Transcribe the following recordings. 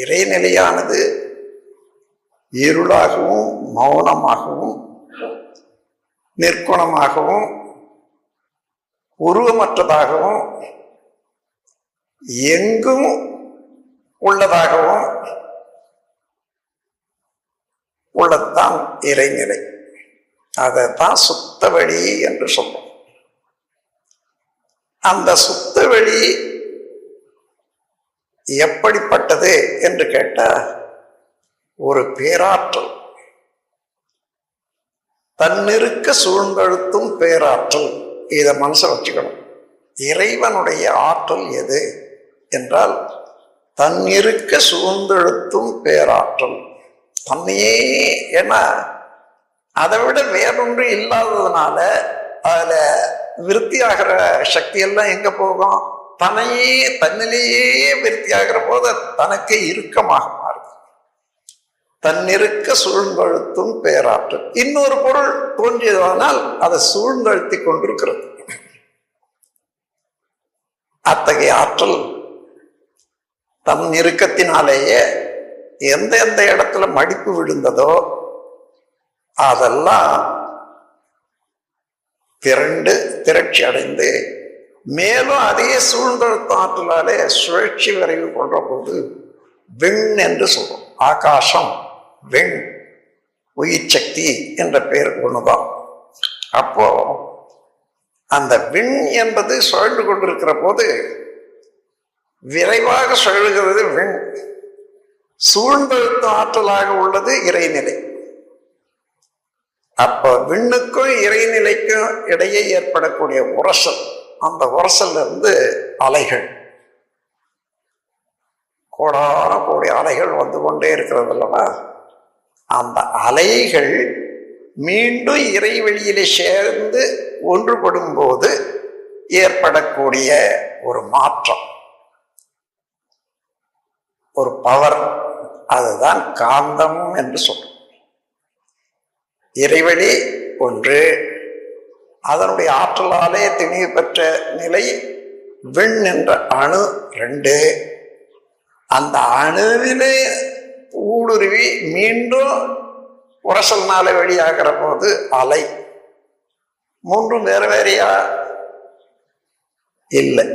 இறைநிலையானது இருளாகவும் மௌனமாகவும் நிற்குணமாகவும் உருவமற்றதாகவும் எங்கும் உள்ளதாகவும் உள்ளதுதான் இறைநிலை. அதைத்தான் சுத்த வெளி என்று சொல்றோம். அந்த சுத்த வெளி எப்படிப்பட்டது என்று கேட்டால் ஒரு பேராற்றல், தன்னிருக்க சூழ்ந்தழுத்தும் பேராற்றல். இதை மனசை வச்சுக்கணும். இறைவனுடைய ஆற்றல் எது என்றால் தன்னிருக்க சூழ்ந்தழுத்தும் பேராற்றல். தன்னையே, ஏன்னா அதை விட வேறொன்று இல்லாததுனால அதுல விருத்தியாகிற சக்தி எல்லாம் எங்க போகும்? தன்னிலேயே விருத்தியாகிற போது தனக்கு இறுக்கமாக மாறுது. தன்னிருக்க சூழ்ந்தழுத்தும் பேராற்றல். இன்னொரு பொருள் தோன்றியதானால் அதை சூழ்ந்தழுத்தி கொண்டிருக்கிறது. அத்தகைய ஆற்றல் தன் இறுக்கத்தினாலேயே எந்த இடத்துல மடிப்பு விழுந்ததோ அதெல்லாம் திரட்சி அடைந்து மேலும் அதே சூழ்ந்தழுத்த ஆற்றலாலே சுழற்சி விரைவு கொண்ட போது விண் என்று சொல்றோம். ஆகாசம், விண், உயிர் சக்தி என்ற பெயர் ஒண்ணுதான். அப்போ அந்த விண் என்பது சுழன்று கொண்டிருக்கிற போது விரைவாக சுழல்கிறது விண். சூழ்ந்தழுத்த ஆற்றலாக உள்ளது இறைநிலை. அப்ப விண்ணுக்கும் இறைநிலைக்கும் இடையே ஏற்படக்கூடிய உரசல், அந்த உரசல்ல இருந்து அலைகள், கோடான கோடி அலைகள் வந்து கொண்டே இருக்கிறது அல்லவா? அந்த அலைகள் மீண்டும் இறைவெளியிலே சேர்ந்து ஒன்றுபடும் போது ஏற்படக்கூடிய ஒரு மாற்றம், ஒரு பவர், அதுதான் காந்தம் என்று சொல்றோம். இறைவெளி ஒன்று, அதனுடைய ஆற்றலாலே திணிவு பெற்ற நிலை விண் என்ற அணு 2. அந்த அணுவிலே ஊடுருவி மீண்டும் உரசல்னால வெளியாகிற போது அலை. 3 வேறு வேறையா இல்லை.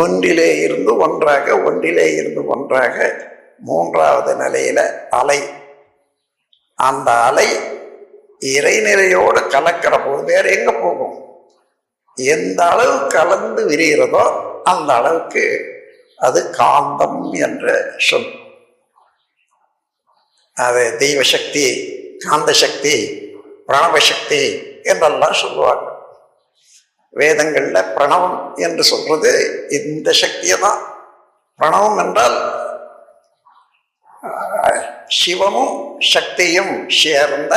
ஒன்றிலே இருந்து ஒன்றாக, ஒன்றிலே இருந்து ஒன்றாக, 3வது நிலையில அலை. அந்த அலை இறைநிலையோடு கலக்கிற போது வேற எங்க போகும்? எந்த அளவு கலந்து விரிகிறதோ அந்த அளவுக்கு அது காந்தம் என்ற சொல். அது தெய்வ சக்தி, காந்த சக்தி, பிரணவ சக்தி என்றெல்லாம் சொல்லுவாங்க. வேதங்கள்ல பிரணவம் என்று சொல்றது இந்த சக்தியை தான். பிரணவம் என்றால் சிவமும் சக்தியும் சேர்ந்த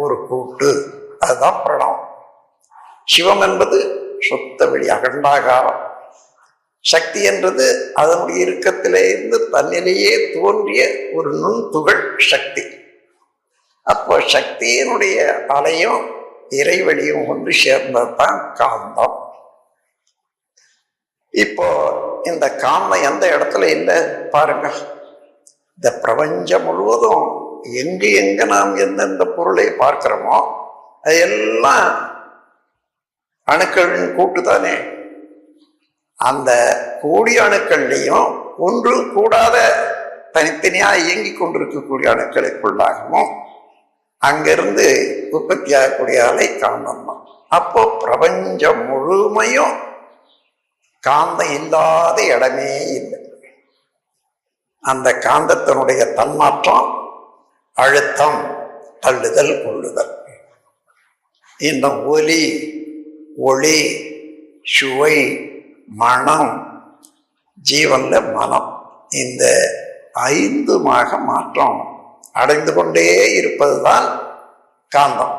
ஒரு கூட்டு, அதுதான் பிரணவம். சிவம் என்பது சுத்த வெளி, அகண்டாகாரம். சக்தி என்றது அதனுடைய இறுக்கத்திலே இருந்து தன்னிலேயே தோன்றிய ஒரு நுண்துகள் சக்தி. அப்போ சக்தியினுடைய அலையும் இறைவெளியும் ஒன்று சேர்ந்ததுதான் காந்தம். இப்போ இந்த காந்தம் எந்த இடத்துல இல்லை பாருங்க. இந்த பிரபஞ்சம் முழுவதும் எங்க நாம் எந்தெந்த பொருளை பார்க்கிறோமோ அதெல்லாம் அணுக்களின் கூட்டு தானே. அந்த கூடிய அணுக்கள்லையும் ஒன்று கூடாத தனித்தனியா இயங்கி கொண்டிருக்கக்கூடிய அணுக்களுக்குள்ளாகவும் அங்கிருந்து உற்பத்தி ஆகக்கூடிய அலை காந்தம் தான். அப்போ பிரபஞ்சம் முழுமையும் காந்தம் இல்லாத இடமே இல்லை. அந்த காந்தத்தினுடைய தன்மாற்றம் அழுத்தம், தள்ளுதல், கொள்ளுதல். இந்த ஒலி, ஒளி, சுவை, மனம், ஜீவன்ல மனம், இந்த 5மாக மாற்றம் அடைந்து கொண்டே இருப்பதுதான் காந்தம்.